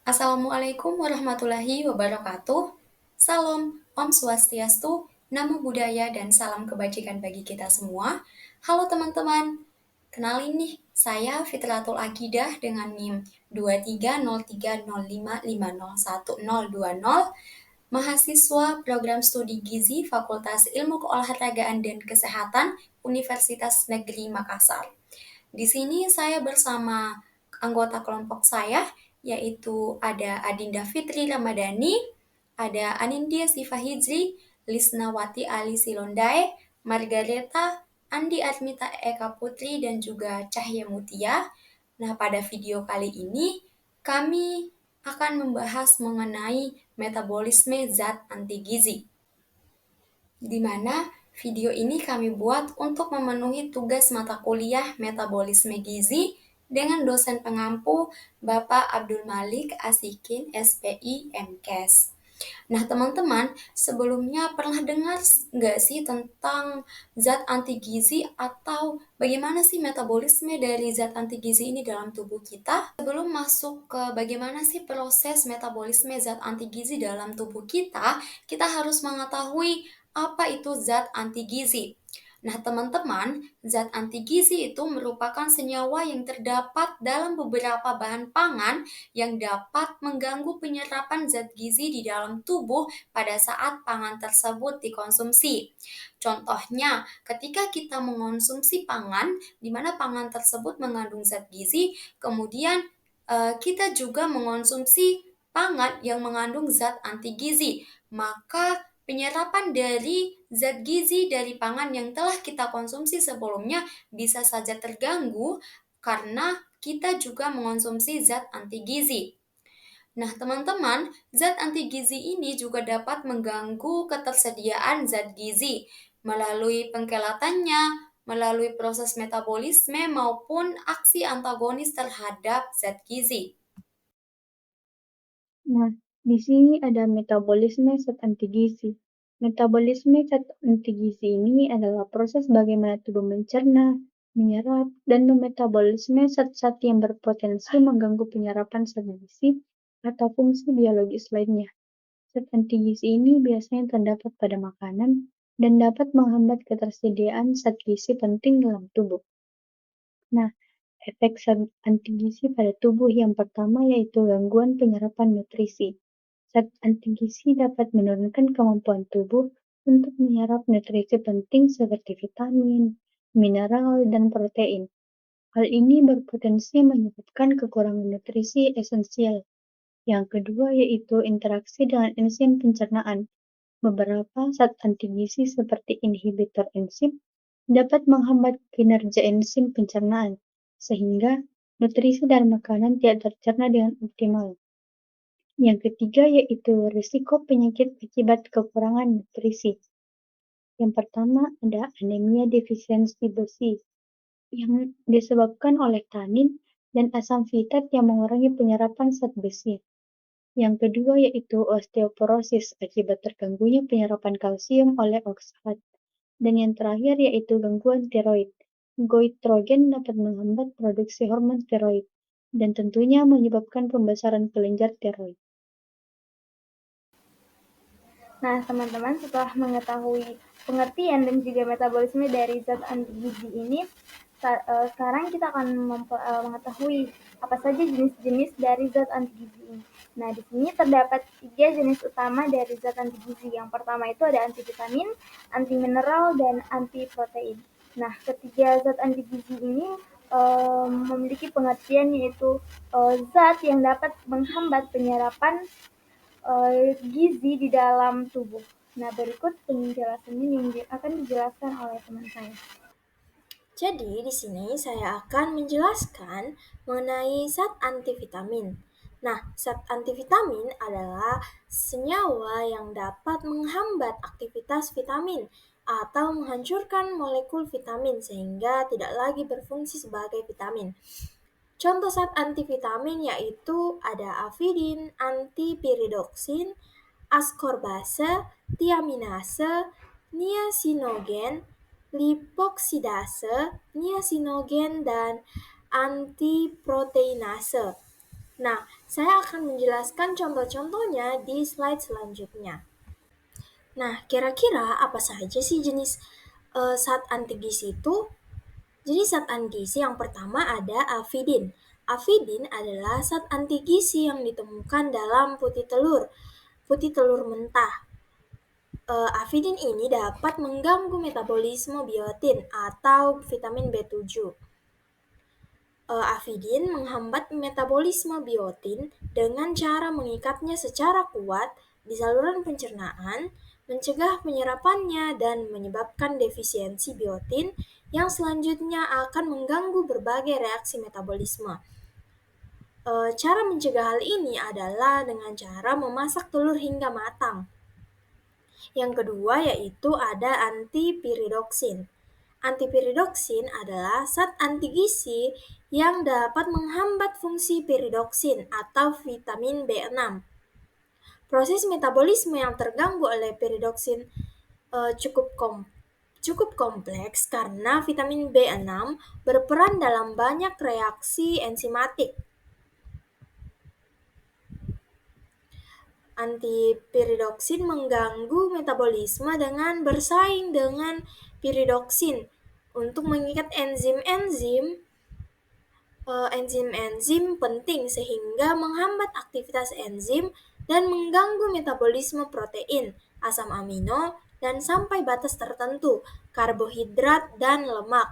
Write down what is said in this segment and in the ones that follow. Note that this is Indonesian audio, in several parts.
Assalamualaikum warahmatullahi wabarakatuh. Salam, Om Swastiastu, Namo Buddhaya, dan salam kebajikan bagi kita semua. Halo teman-teman, kenalin nih, saya Fitratul Akidah dengan NIM 2303055010020, mahasiswa program studi Gizi Fakultas Ilmu Keolahragaan dan Kesehatan Universitas Negeri Makassar. Di sini saya bersama anggota kelompok saya, yaitu ada Adinda Fitri Ramadhani, ada Anindya Siva Hijri, Lisnawati Ali Silondae, Margareta, Andi Armita Eka Putri, dan juga Cahya Mutia. Nah, pada video kali ini, kami akan membahas mengenai metabolisme zat anti gizi, di mana video ini kami buat untuk memenuhi tugas mata kuliah metabolisme gizi dengan dosen pengampu Bapak Abdul Malik Asikin SPI MKes. Nah teman-teman, sebelumnya pernah dengar nggak sih tentang zat anti gizi atau bagaimana sih metabolisme dari zat anti gizi ini dalam tubuh kita? Sebelum masuk ke bagaimana sih proses metabolisme zat anti gizi dalam tubuh kita harus mengetahui apa itu zat anti gizi. Nah, teman-teman, zat anti gizi itu merupakan senyawa yang terdapat dalam beberapa bahan pangan yang dapat mengganggu penyerapan zat gizi di dalam tubuh pada saat pangan tersebut dikonsumsi. Contohnya, ketika kita mengonsumsi pangan, di mana pangan tersebut mengandung zat gizi, kemudian kita juga mengonsumsi pangan yang mengandung zat anti gizi, maka penyerapan dari zat gizi dari pangan yang telah kita konsumsi sebelumnya bisa saja terganggu karena kita juga mengonsumsi zat anti gizi. Nah, teman-teman, zat anti gizi ini juga dapat mengganggu ketersediaan zat gizi melalui pengkelatannya, melalui proses metabolisme maupun aksi antagonis terhadap zat gizi. Nah, di sini ada metabolisme zat anti gizi. Metabolisme zat anti gizi ini adalah proses bagaimana tubuh mencerna, menyerap, dan memetabolisme zat-zat yang berpotensi mengganggu penyerapan zat gizi atau fungsi biologis lainnya. Zat anti gizi ini biasanya terdapat pada makanan dan dapat menghambat ketersediaan zat gizi penting dalam tubuh. Nah, efek zat anti gizi pada tubuh yang pertama yaitu gangguan penyerapan nutrisi. Zat anti gizi dapat menurunkan kemampuan tubuh untuk menyerap nutrisi penting seperti vitamin, mineral, dan protein. Hal ini berpotensi menyebabkan kekurangan nutrisi esensial. Yang kedua yaitu interaksi dengan enzim pencernaan. Beberapa zat anti gizi seperti inhibitor enzim dapat menghambat kinerja enzim pencernaan, sehingga nutrisi dan makanan tidak tercerna dengan optimal. Yang ketiga yaitu risiko penyakit akibat kekurangan nutrisi. Yang pertama ada anemia defisiensi besi yang disebabkan oleh tanin dan asam fitat yang mengurangi penyerapan zat besi. Yang kedua yaitu osteoporosis akibat terganggunya penyerapan kalsium oleh oksalat. Dan yang terakhir yaitu gangguan tiroid. Goitrogen dapat menghambat produksi hormon tiroid dan tentunya menyebabkan pembesaran kelenjar tiroid. Nah, teman-teman, setelah mengetahui pengertian dan juga metabolisme dari zat anti gizi ini, sekarang kita akan mengetahui apa saja jenis-jenis dari zat anti gizi ini. Nah, di sini terdapat 3 jenis utama dari zat anti gizi. Yang pertama itu ada antivitamin, anti mineral, dan anti protein. Nah, ketiga zat anti gizi ini memiliki pengertian yaitu zat yang dapat menghambat penyerapan gizi di dalam tubuh. Nah, berikut penjelasan ini yang akan dijelaskan oleh teman saya. Jadi, di sini saya akan menjelaskan mengenai zat antivitamin. Nah, zat antivitamin adalah senyawa yang dapat menghambat aktivitas vitamin atau menghancurkan molekul vitamin sehingga tidak lagi berfungsi sebagai vitamin. Contoh zat antivitamin yaitu ada avidin, antipiridoksin, askorbase, tiaminase, niacinogen, lipoksidase, niacinogen, dan antiproteinase. Nah, saya akan menjelaskan contoh-contohnya di slide selanjutnya. Nah, kira-kira apa saja sih jenis zat anti gizi itu? Jadi zat anti gizi yang pertama ada avidin. Avidin adalah zat anti gizi yang ditemukan dalam putih telur mentah. Avidin ini dapat mengganggu metabolisme biotin atau vitamin B7. Avidin menghambat metabolisme biotin dengan cara mengikatnya secara kuat di saluran pencernaan, mencegah penyerapannya, dan menyebabkan defisiensi biotin yang selanjutnya akan mengganggu berbagai reaksi metabolisme. Cara mencegah hal ini adalah dengan cara memasak telur hingga matang. Yang kedua yaitu ada antipiridoksin. Antipiridoksin adalah zat anti gizi yang dapat menghambat fungsi piridoksin atau vitamin B6. Proses metabolisme yang terganggu oleh piridoksin cukup kompleks karena vitamin B6 berperan dalam banyak reaksi enzimatik. Antipiridoksin mengganggu metabolisme dengan bersaing dengan piridoksin untuk mengikat enzim penting sehingga menghambat aktivitas enzim dan mengganggu metabolisme protein, asam amino, dan sampai batas tertentu, karbohidrat, dan lemak.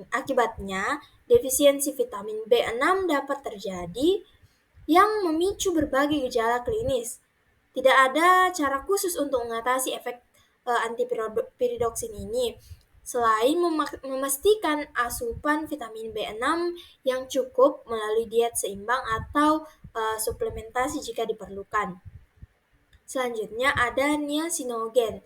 Akibatnya, defisiensi vitamin B6 dapat terjadi yang memicu berbagai gejala klinis. Tidak ada cara khusus untuk mengatasi efek antipiridoksin ini, selain memastikan asupan vitamin B6 yang cukup melalui diet seimbang atau suplementasi jika diperlukan. Selanjutnya ada niacinogen.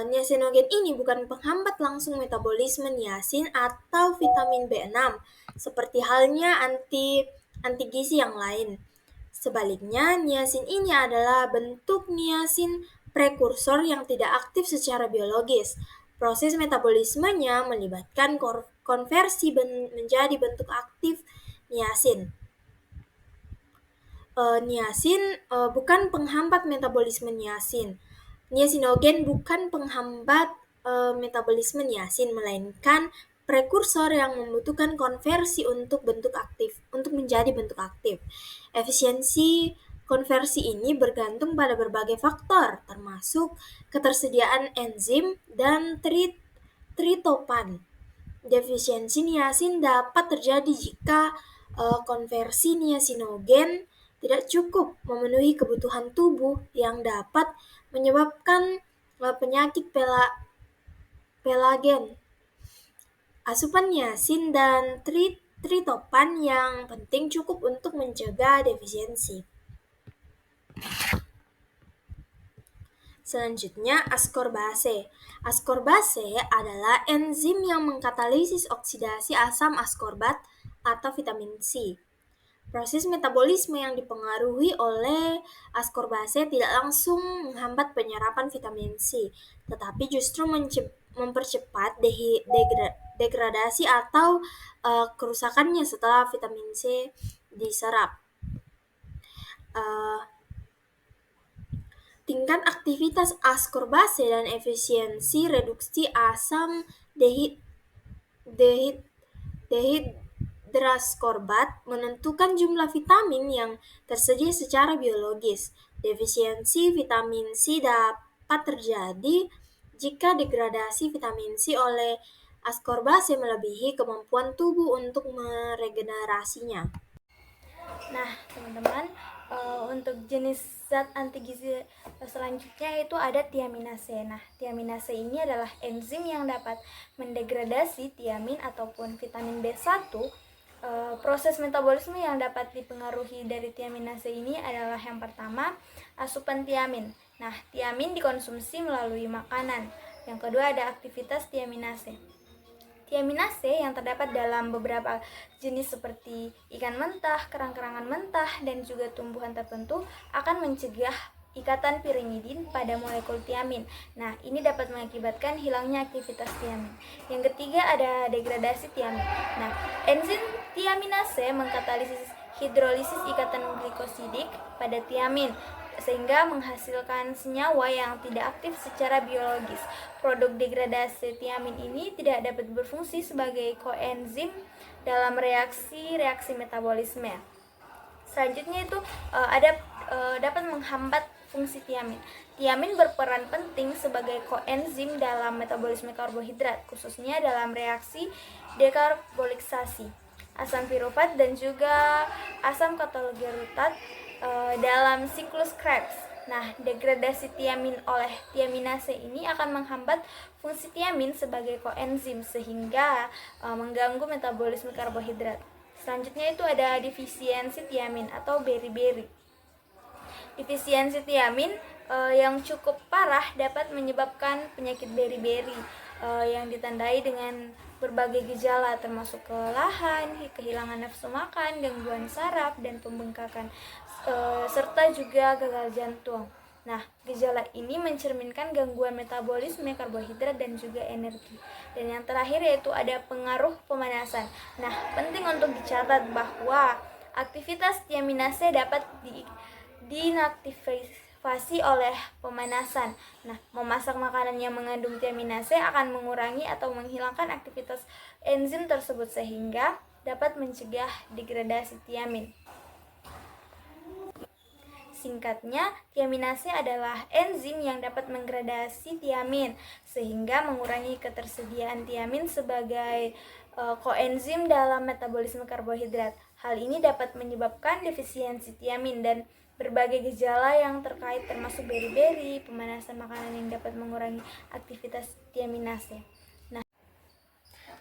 Niacinogen ini bukan penghambat langsung metabolisme niacin atau vitamin B6, seperti halnya anti gizi yang lain. Sebaliknya, niacin ini adalah bentuk niacin prekursor yang tidak aktif secara biologis. Proses metabolismenya melibatkan konversi menjadi bentuk aktif niacin. Niacin bukan penghambat metabolisme niacin. Niacinogen bukan penghambat metabolisme niacin, melainkan prekursor yang membutuhkan konversi untuk menjadi bentuk aktif. Efisiensi konversi ini bergantung pada berbagai faktor, termasuk ketersediaan enzim dan tritopan. Defisiensi niacin dapat terjadi jika konversi niacinogen tidak cukup memenuhi kebutuhan tubuh yang dapat menyebabkan penyakit pelagen. Asupan niacin dan tritopan yang penting cukup untuk mencegah defisiensi. Selanjutnya, askorbase. Askorbase adalah enzim yang mengkatalisis oksidasi asam askorbat atau vitamin C. Proses metabolisme yang dipengaruhi oleh askorbase tidak langsung menghambat penyerapan vitamin C, tetapi justru mempercepat degradasi atau kerusakannya setelah vitamin C diserap. Tingkat aktivitas askorbase dan efisiensi reduksi asam dehidraskorbat menentukan jumlah vitamin yang tersedia secara biologis. Defisiensi vitamin C dapat terjadi jika degradasi vitamin C oleh askorbase melebihi kemampuan tubuh untuk meregenerasinya. Nah, teman-teman, untuk jenis zat anti gizi selanjutnya itu ada tiaminase. Nah, tiaminase ini adalah enzim yang dapat mendegradasi tiamin ataupun vitamin B1. Proses metabolisme yang dapat dipengaruhi dari tiaminase ini adalah yang pertama, asupan tiamin. Nah, tiamin dikonsumsi melalui makanan. Yang kedua ada aktivitas tiaminase. Tiaminase yang terdapat dalam beberapa jenis seperti ikan mentah, kerang-kerangan mentah, dan juga tumbuhan tertentu akan mencegah ikatan pirimidin pada molekul tiamin. Nah, ini dapat mengakibatkan hilangnya aktivitas tiamin. Yang ketiga ada degradasi tiamin. Nah, enzim tiaminase mengkatalisis hidrolisis ikatan glikosidik pada tiamin, sehingga menghasilkan senyawa yang tidak aktif secara biologis. Produk degradasi tiamin ini tidak dapat berfungsi sebagai koenzim dalam reaksi metabolisme. Selanjutnya itu dapat menghambat fungsi tiamin. Tiamin berperan penting sebagai koenzim dalam metabolisme karbohidrat, khususnya dalam reaksi dekarboksilasi asam pirufat dan juga asam katalogerutat dalam siklus Krebs. Nah, degradasi tiamin oleh tiaminase ini akan menghambat fungsi tiamin sebagai koenzim sehingga mengganggu metabolisme karbohidrat. Selanjutnya itu ada defisiensi tiamin atau beriberi. Defisiensi tiamin yang cukup parah dapat menyebabkan penyakit beriberi yang ditandai dengan berbagai gejala termasuk kelelahan, kehilangan nafsu makan, gangguan saraf, dan pembengkakan, serta juga gagal jantung. Nah, gejala ini mencerminkan gangguan metabolisme karbohidrat dan juga energi. Dan yang terakhir yaitu ada pengaruh pemanasan. Nah, penting untuk dicatat bahwa aktivitas tiaminase dapat dinaktifasi oleh pemanasan. Nah, memasak makanan yang mengandung tiaminase akan mengurangi atau menghilangkan aktivitas enzim tersebut sehingga dapat mencegah degradasi tiamin. Singkatnya, tiaminase adalah enzim yang dapat menggradasi tiamin sehingga mengurangi ketersediaan tiamin sebagai koenzim dalam metabolisme karbohidrat. Hal ini dapat menyebabkan defisiensi tiamin dan berbagai gejala yang terkait termasuk beriberi, pemanasan makanan yang dapat mengurangi aktivitas tiaminase.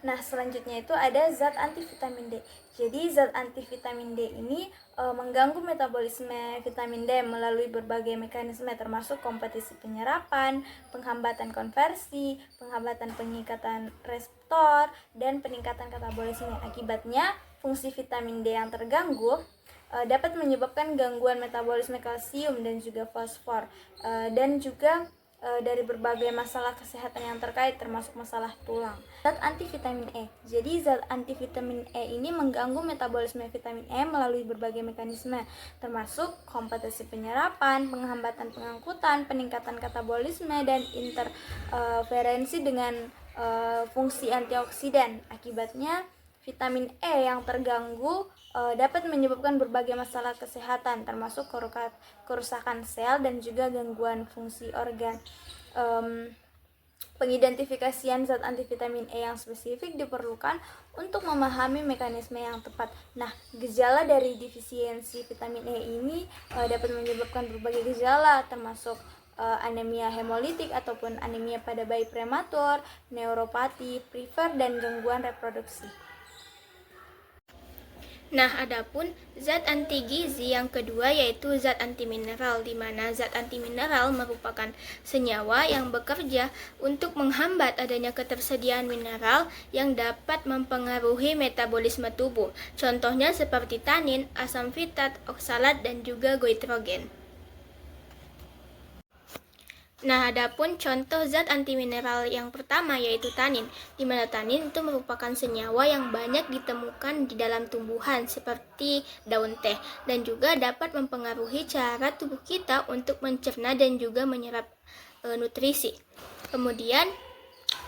Nah, selanjutnya itu ada zat antivitamin D. Jadi, zat antivitamin D ini mengganggu metabolisme vitamin D melalui berbagai mekanisme termasuk kompetisi penyerapan, penghambatan konversi, penghambatan pengikatan reseptor, dan peningkatan katabolisme. Akibatnya, fungsi vitamin D yang terganggu dapat menyebabkan gangguan metabolisme kalsium dan juga fosfor, dan juga dari berbagai masalah kesehatan yang terkait termasuk masalah tulang. Zat antivitamin E. Jadi zat antivitamin E ini mengganggu metabolisme vitamin E melalui berbagai mekanisme termasuk kompetisi penyerapan, penghambatan pengangkutan, peningkatan katabolisme, dan interferensi dengan fungsi antioksidan. Akibatnya vitamin E yang terganggu dapat menyebabkan berbagai masalah kesehatan termasuk kerusakan sel dan juga gangguan fungsi organ. Pengidentifikasian zat antivitamin E yang spesifik diperlukan untuk memahami mekanisme yang tepat. Nah, gejala dari defisiensi vitamin E ini dapat menyebabkan berbagai gejala termasuk anemia hemolitik ataupun anemia pada bayi prematur, neuropati, priver, dan gangguan reproduksi. Nah, adapun zat antigizi yang kedua yaitu zat antimineral, di mana zat antimineral merupakan senyawa yang bekerja untuk menghambat adanya ketersediaan mineral yang dapat mempengaruhi metabolisme tubuh. Contohnya seperti tanin, asam fitat, oksalat, dan juga goitrogen. Nah, adapun contoh zat antimineral yang pertama yaitu tanin, di mana tanin itu merupakan senyawa yang banyak ditemukan di dalam tumbuhan seperti daun teh dan juga dapat mempengaruhi cara tubuh kita untuk mencerna dan juga menyerap nutrisi. Kemudian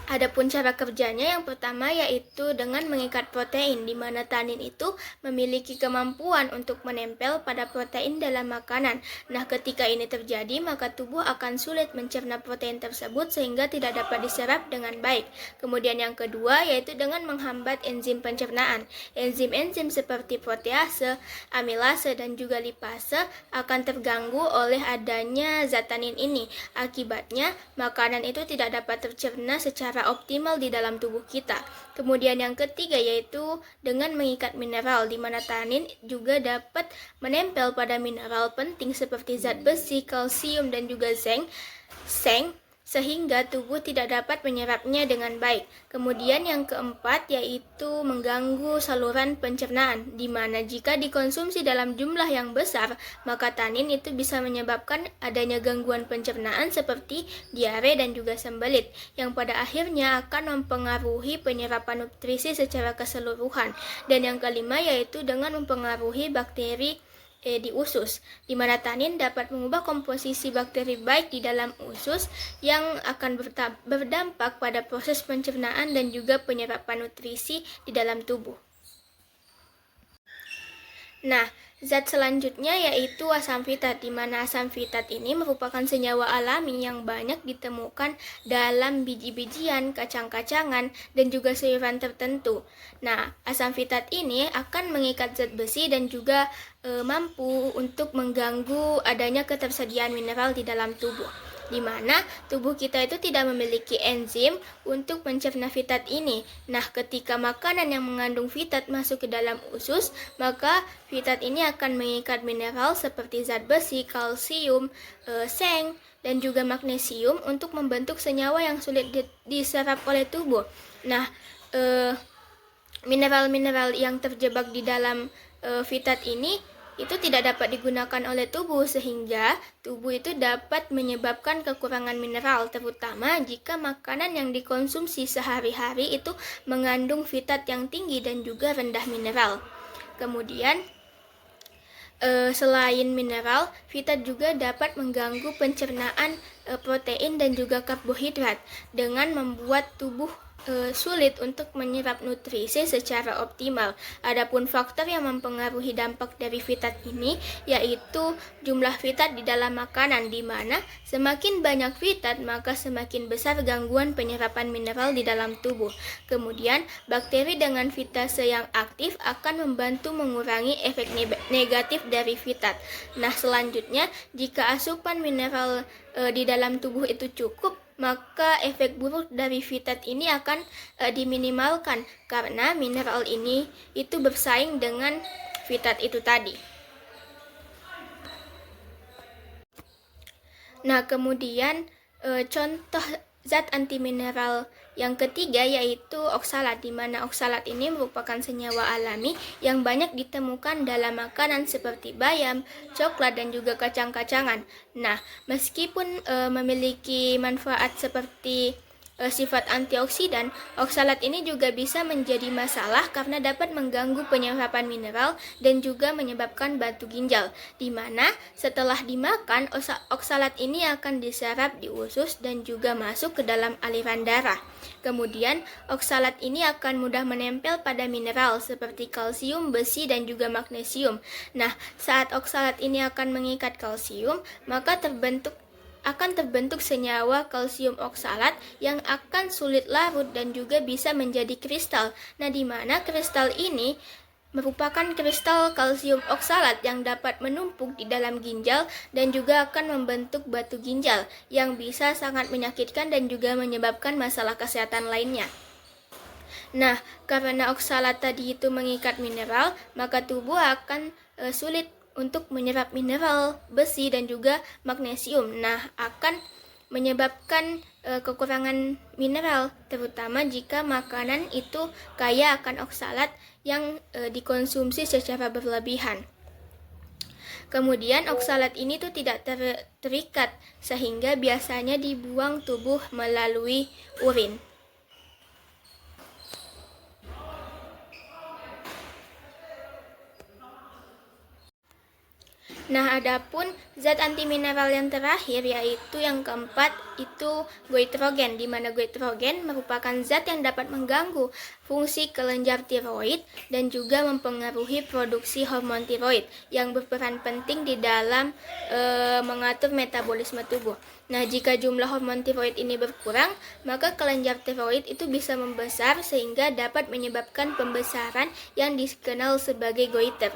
adapun cara kerjanya yang pertama yaitu dengan mengikat protein, di mana tanin itu memiliki kemampuan untuk menempel pada protein dalam makanan. Nah, ketika ini terjadi, maka tubuh akan sulit mencerna protein tersebut sehingga tidak dapat diserap dengan baik. Kemudian yang kedua yaitu dengan menghambat enzim pencernaan. Enzim-enzim seperti protease, amilase, dan juga lipase akan terganggu oleh adanya zat tanin ini. Akibatnya, makanan itu tidak dapat tercerna secara optimal di dalam tubuh kita. Kemudian yang ketiga yaitu dengan mengikat mineral, di mana tanin juga dapat menempel pada mineral penting seperti zat besi, kalsium, dan juga zinc sehingga tubuh tidak dapat menyerapnya dengan baik. Kemudian yang keempat yaitu mengganggu saluran pencernaan, di mana jika dikonsumsi dalam jumlah yang besar, maka tanin itu bisa menyebabkan adanya gangguan pencernaan seperti diare dan juga sembelit, yang pada akhirnya akan mempengaruhi penyerapan nutrisi secara keseluruhan. Dan yang kelima yaitu dengan mempengaruhi bakteri di usus, di mana tanin dapat mengubah komposisi bakteri baik di dalam usus yang akan berdampak pada proses pencernaan dan juga penyerapan nutrisi di dalam tubuh. Nah, zat selanjutnya yaitu asam fitat, di mana asam fitat ini merupakan senyawa alami yang banyak ditemukan dalam biji-bijian, kacang-kacangan, dan juga sayuran tertentu. Nah, asam fitat ini akan mengikat zat besi dan juga mampu untuk mengganggu adanya ketersediaan mineral di dalam tubuh, di mana tubuh kita itu tidak memiliki enzim untuk mencerna fitat ini. Nah, ketika makanan yang mengandung fitat masuk ke dalam usus, maka fitat ini akan mengikat mineral seperti zat besi, kalsium, seng, dan juga magnesium untuk membentuk senyawa yang sulit diserap oleh tubuh. Nah, mineral-mineral yang terjebak di dalam fitat ini itu tidak dapat digunakan oleh tubuh, sehingga tubuh itu dapat menyebabkan kekurangan mineral, terutama jika makanan yang dikonsumsi sehari-hari itu mengandung fitat yang tinggi dan juga rendah mineral. Kemudian selain mineral, fitat juga dapat mengganggu pencernaan protein dan juga karbohidrat dengan membuat tubuh sulit untuk menyerap nutrisi secara optimal. Adapun faktor yang mempengaruhi dampak dari fitat ini yaitu jumlah fitat di dalam makanan, di mana semakin banyak fitat maka semakin besar gangguan penyerapan mineral di dalam tubuh. Kemudian bakteri dengan fitase yang aktif akan membantu mengurangi efek negatif dari fitat. Nah, selanjutnya jika asupan mineral di dalam tubuh itu cukup, maka efek buruk dari fitat ini akan diminimalkan karena mineral ini itu bersaing dengan fitat itu tadi. Nah, kemudian contoh zat antimineral yang ketiga yaitu oksalat, di mana oksalat ini merupakan senyawa alami yang banyak ditemukan dalam makanan seperti bayam, coklat, dan juga kacang-kacangan. Nah, meskipun memiliki manfaat seperti sifat antioksidan, oksalat ini juga bisa menjadi masalah karena dapat mengganggu penyerapan mineral dan juga menyebabkan batu ginjal, di mana setelah dimakan, oksalat ini akan diserap di usus dan juga masuk ke dalam aliran darah. Kemudian, oksalat ini akan mudah menempel pada mineral seperti kalsium, besi, dan juga magnesium. Nah, saat oksalat ini akan mengikat kalsium, maka akan terbentuk senyawa kalsium oksalat yang akan sulit larut dan juga bisa menjadi kristal. Nah, di mana kristal ini merupakan kristal kalsium oksalat yang dapat menumpuk di dalam ginjal dan juga akan membentuk batu ginjal yang bisa sangat menyakitkan dan juga menyebabkan masalah kesehatan lainnya. Nah, karena oksalat tadi itu mengikat mineral, maka tubuh akan sulit untuk menyerap mineral, besi, dan juga magnesium. Nah, akan menyebabkan kekurangan mineral, terutama jika makanan itu kaya akan oksalat yang dikonsumsi secara berlebihan. Kemudian oksalat ini tuh tidak terikat, sehingga biasanya dibuang tubuh melalui urin. Nah, adapun zat antimineral yang terakhir yaitu yang keempat itu goitrogen, di mana goitrogen merupakan zat yang dapat mengganggu fungsi kelenjar tiroid dan juga mempengaruhi produksi hormon tiroid yang berperan penting di dalam mengatur metabolisme tubuh. Nah, jika jumlah hormon tiroid ini berkurang, maka kelenjar tiroid itu bisa membesar sehingga dapat menyebabkan pembesaran yang dikenal sebagai goiter.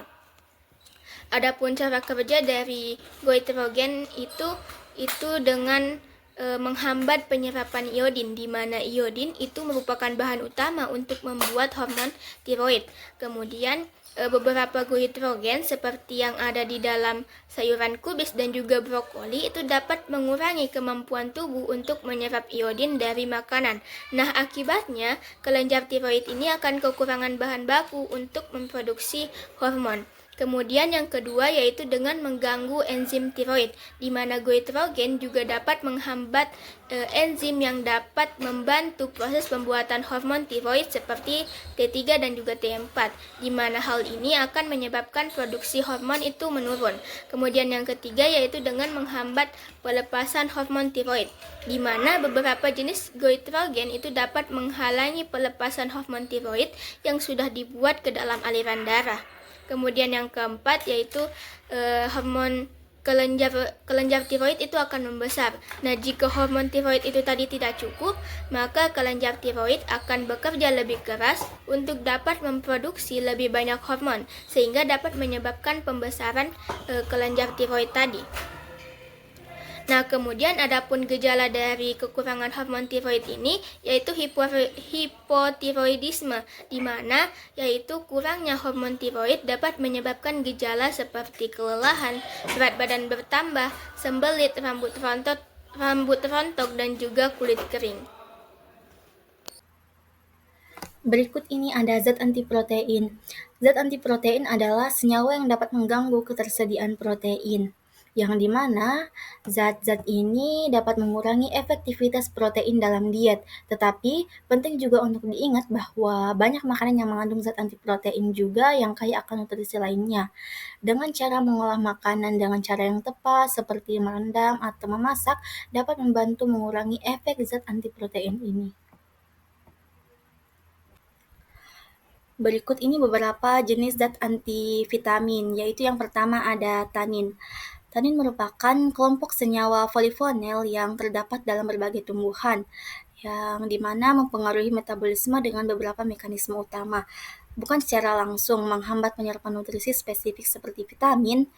Adapun cara kerja dari goitrogen itu dengan menghambat penyerapan iodin, di mana iodin itu merupakan bahan utama untuk membuat hormon tiroid. Kemudian beberapa goitrogen seperti yang ada di dalam sayuran kubis dan juga brokoli itu dapat mengurangi kemampuan tubuh untuk menyerap iodin dari makanan. Nah, akibatnya kelenjar tiroid ini akan kekurangan bahan baku untuk memproduksi hormon. Kemudian yang kedua yaitu dengan mengganggu enzim tiroid, di mana goitrogen juga dapat menghambat enzim yang dapat membantu proses pembuatan hormon tiroid seperti T3 dan juga T4, di mana hal ini akan menyebabkan produksi hormon itu menurun. Kemudian yang ketiga yaitu dengan menghambat pelepasan hormon tiroid, di mana beberapa jenis goitrogen itu dapat menghalangi pelepasan hormon tiroid yang sudah dibuat ke dalam aliran darah. Kemudian yang keempat yaitu hormon kelenjar tiroid itu akan membesar. Nah, jika hormon tiroid itu tadi tidak cukup, maka kelenjar tiroid akan bekerja lebih keras untuk dapat memproduksi lebih banyak hormon, sehingga dapat menyebabkan pembesaran kelenjar tiroid tadi. Nah, kemudian adapun gejala dari kekurangan hormon tiroid ini yaitu hipotiroidisme, di mana yaitu kurangnya hormon tiroid dapat menyebabkan gejala seperti kelelahan, berat badan bertambah, sembelit, rambut rontok dan juga kulit kering. Berikut ini ada zat antiprotein. Zat antiprotein adalah senyawa yang dapat mengganggu ketersediaan protein, yang dimana zat-zat ini dapat mengurangi efektivitas protein dalam diet. Tetapi penting juga untuk diingat bahwa banyak makanan yang mengandung zat antiprotein juga yang kaya akan nutrisi lainnya. Dengan cara mengolah makanan dengan cara yang tepat seperti merendam atau memasak dapat membantu mengurangi efek zat antiprotein ini. Berikut ini beberapa jenis zat antivitamin, yaitu yang pertama ada tanin. Tanin merupakan kelompok senyawa polifonel yang terdapat dalam berbagai tumbuhan, yang dimana mempengaruhi metabolisme dengan beberapa mekanisme utama. Bukan secara langsung menghambat penyerapan nutrisi spesifik seperti vitamin,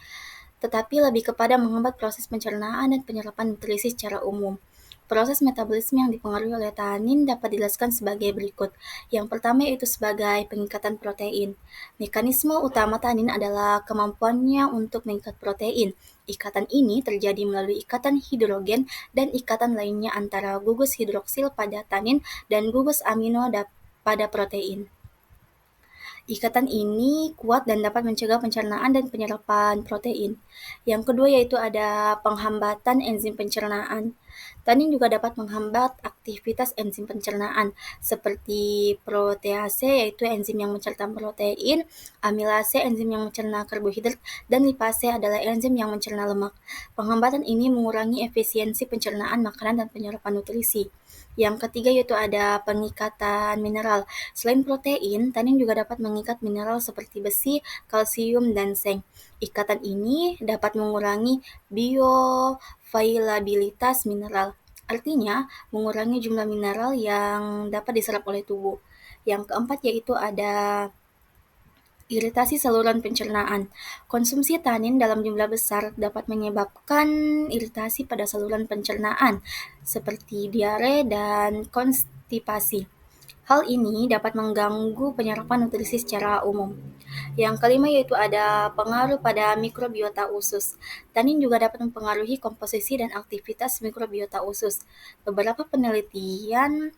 tetapi lebih kepada menghambat proses pencernaan dan penyerapan nutrisi secara umum. Proses metabolisme yang dipengaruhi oleh tanin dapat dijelaskan sebagai berikut. Yang pertama yaitu sebagai pengikatan protein. Mekanisme utama tanin adalah kemampuannya untuk mengikat protein. Ikatan ini terjadi melalui ikatan hidrogen dan ikatan lainnya antara gugus hidroksil pada tanin dan gugus amino pada protein. Ikatan ini kuat dan dapat mencegah pencernaan dan penyerapan protein. Yang kedua yaitu ada penghambatan enzim pencernaan. Tanin juga dapat menghambat aktivitas enzim pencernaan seperti protease yaitu enzim yang mencerna protein, amilase enzim yang mencerna karbohidrat, dan lipase adalah enzim yang mencerna lemak. Penghambatan ini mengurangi efisiensi pencernaan makanan dan penyerapan nutrisi. Yang ketiga yaitu ada pengikatan mineral. Selain protein, tanin juga dapat mengikat mineral seperti besi, kalsium, dan seng. Ikatan ini dapat mengurangi bioavailabilitas mineral. Artinya, mengurangi jumlah mineral yang dapat diserap oleh tubuh. Yang keempat yaitu ada iritasi saluran pencernaan. Konsumsi tanin dalam jumlah besar dapat menyebabkan iritasi pada saluran pencernaan, seperti diare dan konstipasi. Hal ini dapat mengganggu penyerapan nutrisi secara umum. Yang kelima yaitu ada pengaruh pada mikrobiota usus. Tanin juga dapat mempengaruhi komposisi dan aktivitas mikrobiota usus. Beberapa penelitian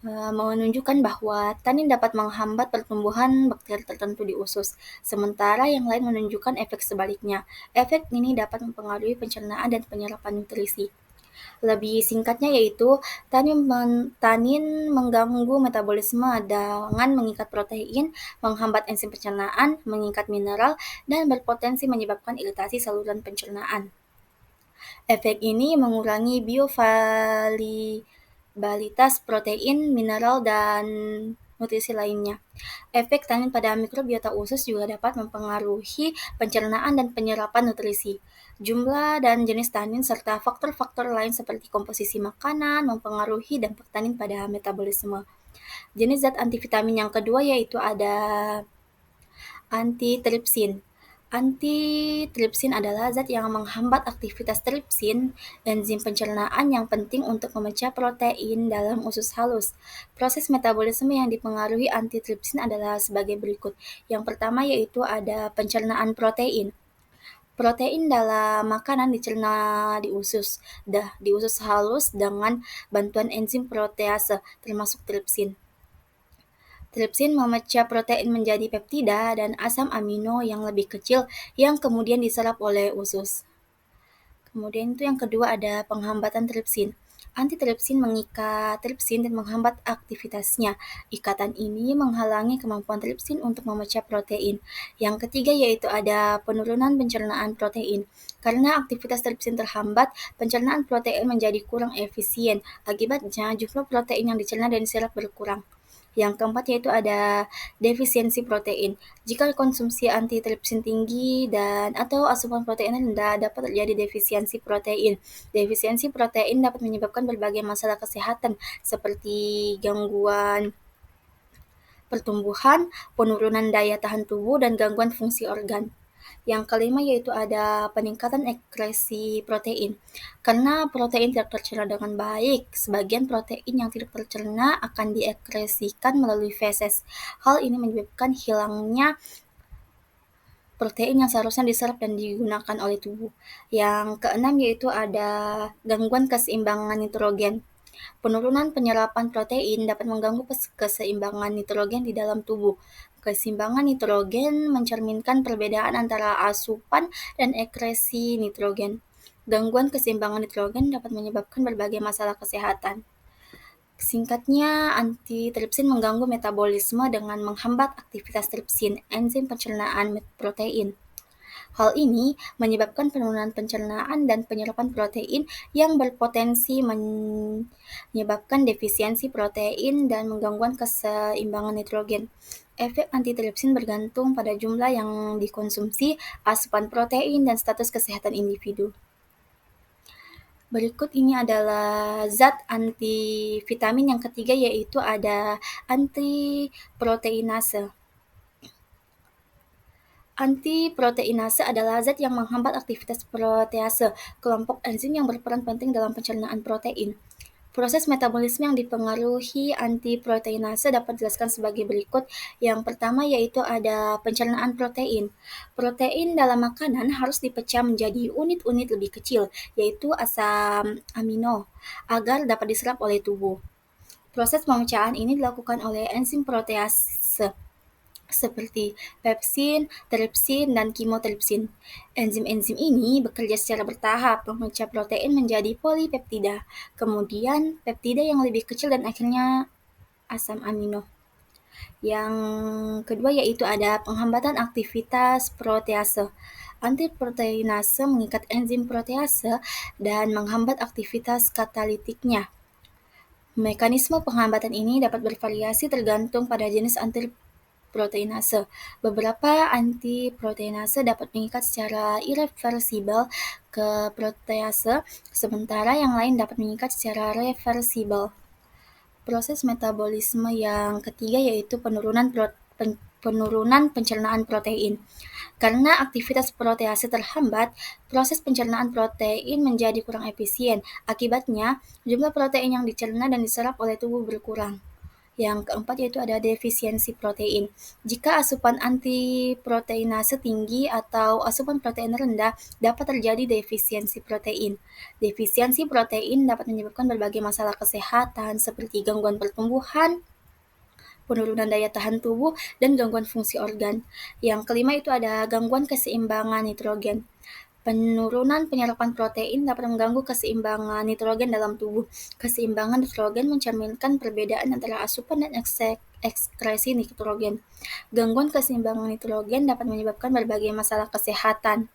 menunjukkan bahwa tanin dapat menghambat pertumbuhan bakteri tertentu di usus, sementara yang lain menunjukkan efek sebaliknya. Efek ini dapat mempengaruhi pencernaan dan penyerapan nutrisi. Lebih singkatnya yaitu tanin mengganggu metabolisme dengan mengikat protein, menghambat enzim pencernaan, mengikat mineral, dan berpotensi menyebabkan iritasi saluran pencernaan. Efek ini mengurangi bioavailabilitas protein, mineral, dan nutrisi lainnya. Efek tanin pada mikrobiota usus juga dapat mempengaruhi pencernaan dan penyerapan nutrisi. Jumlah dan jenis tanin serta faktor-faktor lain seperti komposisi makanan mempengaruhi dampak tanin pada metabolisme. Jenis zat antivitamin yang kedua yaitu ada antitripsin. Antitripsin adalah zat yang menghambat aktivitas tripsin, enzim pencernaan yang penting untuk memecah protein dalam usus halus. Proses metabolisme yang dipengaruhi antitripsin adalah sebagai berikut. Yang pertama yaitu ada pencernaan protein. Protein dalam makanan dicerna di usus halus dengan bantuan enzim protease, termasuk tripsin. Tripsin memecah protein menjadi peptida dan asam amino yang lebih kecil yang kemudian diserap oleh usus. Kemudian itu yang kedua ada penghambatan tripsin. Antitripsin mengikat tripsin dan menghambat aktivitasnya. Ikatan ini menghalangi kemampuan tripsin untuk memecah protein. Yang ketiga yaitu ada penurunan pencernaan protein. Karena aktivitas tripsin terhambat, pencernaan protein menjadi kurang efisien. Akibatnya jumlah protein yang dicerna dan diserap berkurang. Yang keempat yaitu ada defisiensi protein. Jika konsumsi antitripsin tinggi dan atau asupan protein rendah, dapat terjadi defisiensi protein. Defisiensi protein dapat menyebabkan berbagai masalah kesehatan seperti gangguan pertumbuhan, penurunan daya tahan tubuh, dan gangguan fungsi organ. Yang kelima yaitu ada peningkatan ekskresi protein. Karena protein tidak tercerna dengan baik, sebagian protein yang tidak tercerna akan diekskresikan melalui feses. Hal ini menyebabkan hilangnya protein yang seharusnya diserap dan digunakan oleh tubuh. Yang keenam yaitu ada gangguan keseimbangan nitrogen. Penurunan penyerapan protein dapat mengganggu keseimbangan nitrogen di dalam tubuh. Keseimbangan nitrogen mencerminkan perbedaan antara asupan dan ekskresi nitrogen. Gangguan keseimbangan nitrogen dapat menyebabkan berbagai masalah kesehatan. Singkatnya, antitripsin mengganggu metabolisme dengan menghambat aktivitas tripsin, enzim pencernaan protein. Hal ini menyebabkan penurunan pencernaan dan penyerapan protein yang berpotensi menyebabkan defisiensi protein dan mengganggu keseimbangan nitrogen. Efek antitripsin bergantung pada jumlah yang dikonsumsi, asupan protein, dan status kesehatan individu. Berikut ini adalah zat antivitamin yang ketiga yaitu ada antiproteinase. Antiproteinase adalah zat yang menghambat aktivitas protease, kelompok enzim yang berperan penting dalam pencernaan protein. Proses metabolisme yang dipengaruhi antiproteinase dapat dijelaskan sebagai berikut. Yang pertama yaitu ada pencernaan protein. Protein dalam makanan harus dipecah menjadi unit-unit lebih kecil, yaitu asam amino, agar dapat diserap oleh tubuh. Proses pemecahan ini dilakukan oleh enzim protease seperti pepsin, tripsin, dan kimotripsin. Enzim-enzim ini bekerja secara bertahap, memecah protein menjadi polipeptida, kemudian peptida yang lebih kecil, dan akhirnya asam amino. Yang kedua yaitu ada penghambatan aktivitas protease. Antiproteinase mengikat enzim protease dan menghambat aktivitas katalitiknya. Mekanisme penghambatan ini dapat bervariasi tergantung pada jenis antiproteinase. Beberapa antiproteinase dapat mengikat secara irreversibel ke protease, sementara yang lain dapat mengikat secara reversibel. Proses metabolisme yang ketiga yaitu penurunan pencernaan protein. Karena aktivitas protease terhambat, proses pencernaan protein menjadi kurang efisien. Akibatnya, jumlah protein yang dicerna dan diserap oleh tubuh berkurang. Yang keempat yaitu ada defisiensi protein. Jika asupan antiproteinase tinggi atau asupan protein rendah, dapat terjadi defisiensi protein. Defisiensi protein dapat menyebabkan berbagai masalah kesehatan seperti gangguan pertumbuhan, penurunan daya tahan tubuh, dan gangguan fungsi organ. Yang kelima itu ada gangguan keseimbangan nitrogen. Penurunan penyerapan protein dapat mengganggu keseimbangan nitrogen dalam tubuh. Keseimbangan nitrogen mencerminkan perbedaan antara asupan dan ekskresi nitrogen. Gangguan keseimbangan nitrogen dapat menyebabkan berbagai masalah kesehatan.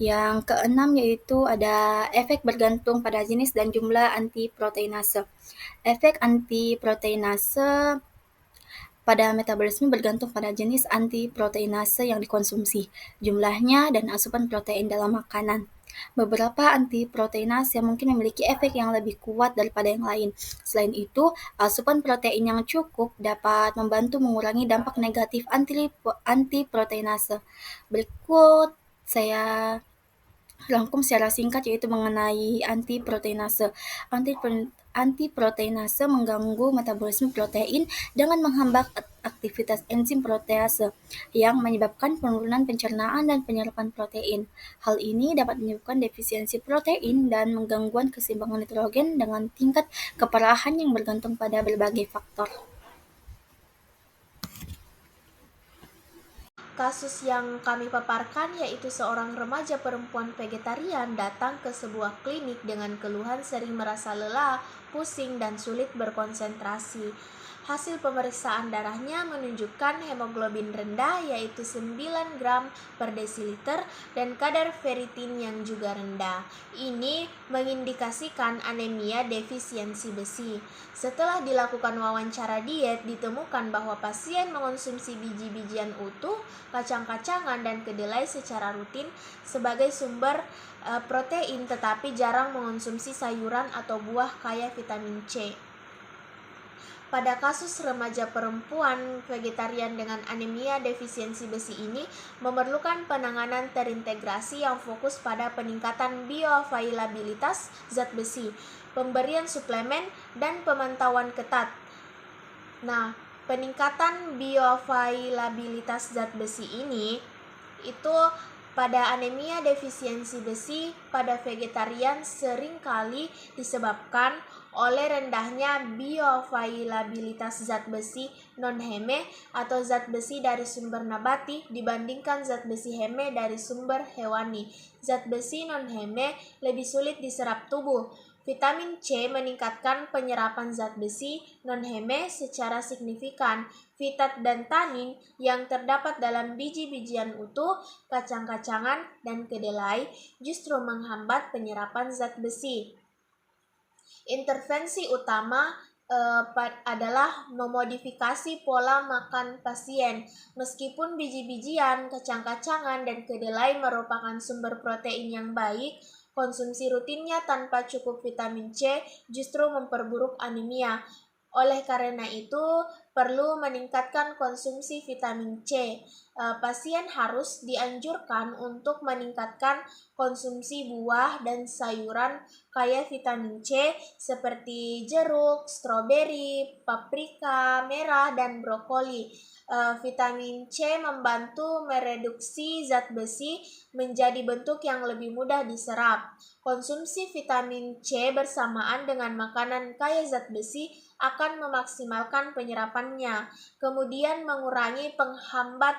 Yang keenam yaitu ada efek bergantung pada jenis dan jumlah antiproteinase. Efek antiproteinase pada metabolisme bergantung pada jenis antiproteinase yang dikonsumsi, jumlahnya, dan asupan protein dalam makanan. beberapa antiproteinase mungkin memiliki efek yang lebih kuat daripada yang lain. Selain itu, asupan protein yang cukup dapat membantu mengurangi dampak negatif antiproteinase. Berikut saya rangkum secara singkat yaitu mengenai antiproteinase. Antiproteinase mengganggu metabolisme protein dengan menghambat aktivitas enzim protease yang menyebabkan penurunan pencernaan dan penyerapan protein. Hal ini dapat menyebabkan defisiensi protein dan menggangguan keseimbangan nitrogen dengan tingkat keparahan yang bergantung pada berbagai faktor. Kasus yang kami paparkan yaitu seorang remaja perempuan vegetarian datang ke sebuah klinik dengan keluhan sering merasa lelah, pusing, dan sulit berkonsentrasi. Hasil pemeriksaan darahnya menunjukkan hemoglobin rendah yaitu 9 gram per desiliter dan kadar ferritin yang juga rendah. Ini mengindikasikan anemia defisiensi besi. Setelah dilakukan wawancara diet, ditemukan bahwa pasien mengonsumsi biji-bijian utuh, kacang-kacangan, dan kedelai secara rutin sebagai sumber protein, tetapi jarang mengonsumsi sayuran atau buah kaya vitamin C. Pada kasus remaja perempuan vegetarian dengan anemia defisiensi besi ini memerlukan penanganan terintegrasi yang fokus pada peningkatan bioavailabilitas zat besi, pemberian suplemen, dan pemantauan ketat. Nah, peningkatan bioavailabilitas zat besi ini itu pada anemia defisiensi besi pada vegetarian seringkali disebabkan oleh rendahnya bioavailabilitas zat besi non-heme atau zat besi dari sumber nabati dibandingkan zat besi heme dari sumber hewani. Zat besi non-heme lebih sulit diserap tubuh. Vitamin C meningkatkan penyerapan zat besi non-heme secara signifikan. Fitat dan tanin yang terdapat dalam biji-bijian utuh, kacang-kacangan, dan kedelai justru menghambat penyerapan zat besi. Intervensi utama adalah memodifikasi pola makan pasien. Meskipun biji-bijian, kacang-kacangan, dan kedelai merupakan sumber protein yang baik, konsumsi rutinnya tanpa cukup vitamin C justru memperburuk anemia. Oleh karena itu, perlu meningkatkan konsumsi vitamin C. Pasien harus dianjurkan untuk meningkatkan konsumsi buah dan sayuran kaya vitamin C seperti jeruk, stroberi, paprika merah, dan brokoli. Vitamin C membantu mereduksi zat besi menjadi bentuk yang lebih mudah diserap. Konsumsi vitamin C bersamaan dengan makanan kaya zat besi akan memaksimalkan penyerapannya, kemudian mengurangi penghambat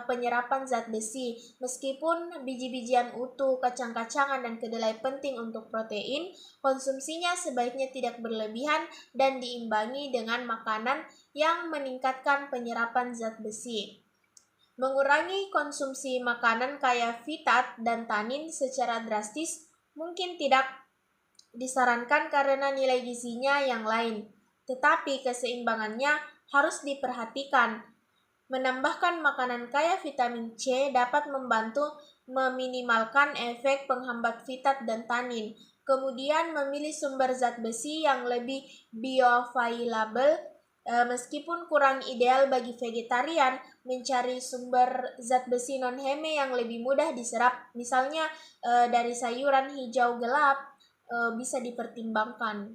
penyerapan zat besi. Meskipun biji-bijian utuh, kacang-kacangan, dan kedelai penting untuk protein, konsumsinya sebaiknya tidak berlebihan dan diimbangi dengan makanan yang meningkatkan penyerapan zat besi. Mengurangi konsumsi makanan kaya fitat dan tanin secara drastis mungkin tidak disarankan karena nilai gizinya yang lain, tetapi keseimbangannya harus diperhatikan. Menambahkan makanan kaya vitamin C dapat membantu meminimalkan efek penghambat fitat dan tanin. Kemudian memilih sumber zat besi yang lebih bioavailable. Meskipun kurang ideal bagi vegetarian, mencari sumber zat besi non-heme yang lebih mudah diserap, misalnya dari sayuran hijau gelap, bisa dipertimbangkan.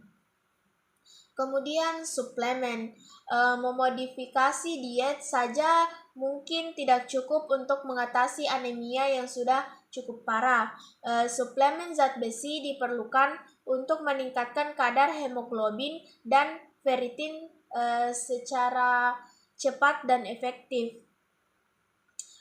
Kemudian suplemen, memodifikasi diet saja mungkin tidak cukup untuk mengatasi anemia yang sudah cukup parah. Suplemen zat besi diperlukan untuk meningkatkan kadar hemoglobin dan ferritin secara cepat dan efektif.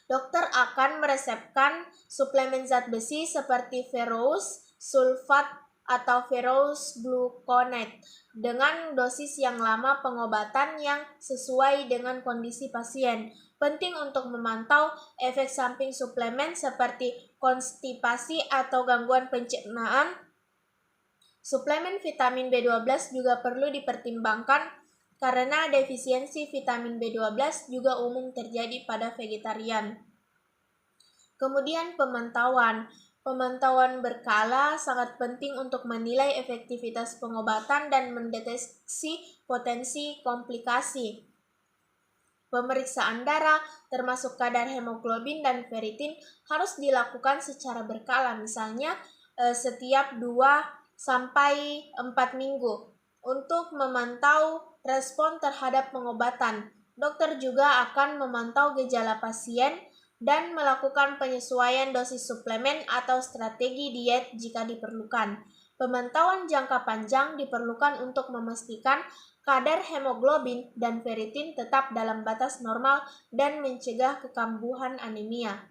Dokter akan meresepkan suplemen zat besi seperti ferrous sulfat atau ferrous gluconate dengan dosis yang lama pengobatan yang sesuai dengan kondisi pasien. Penting untuk memantau efek samping suplemen seperti konstipasi atau gangguan pencernaan. Suplemen vitamin B12 juga perlu dipertimbangkan karena defisiensi vitamin B12 juga umum terjadi pada vegetarian. Kemudian pemantauan. Pemantauan berkala sangat penting untuk menilai efektivitas pengobatan dan mendeteksi potensi komplikasi. Pemeriksaan darah, termasuk kadar hemoglobin dan ferritin, harus dilakukan secara berkala, misalnya setiap 2-4 minggu. Untuk memantau respon terhadap pengobatan, dokter juga akan memantau gejala pasien dan melakukan penyesuaian dosis suplemen atau strategi diet jika diperlukan. Pemantauan jangka panjang diperlukan untuk memastikan kadar hemoglobin dan ferritin tetap dalam batas normal dan mencegah kekambuhan anemia.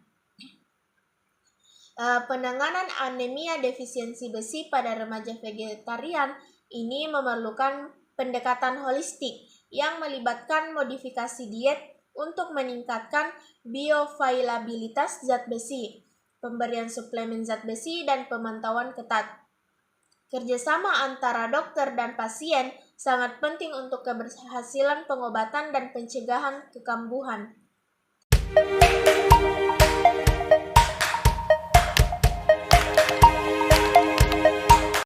Penanganan anemia defisiensi besi pada remaja vegetarian ini memerlukan pendekatan holistik yang melibatkan modifikasi diet untuk meningkatkan bioavailabilitas zat besi, pemberian suplemen zat besi, dan pemantauan ketat. Kerjasama antara dokter dan pasien sangat penting untuk keberhasilan pengobatan dan pencegahan kekambuhan.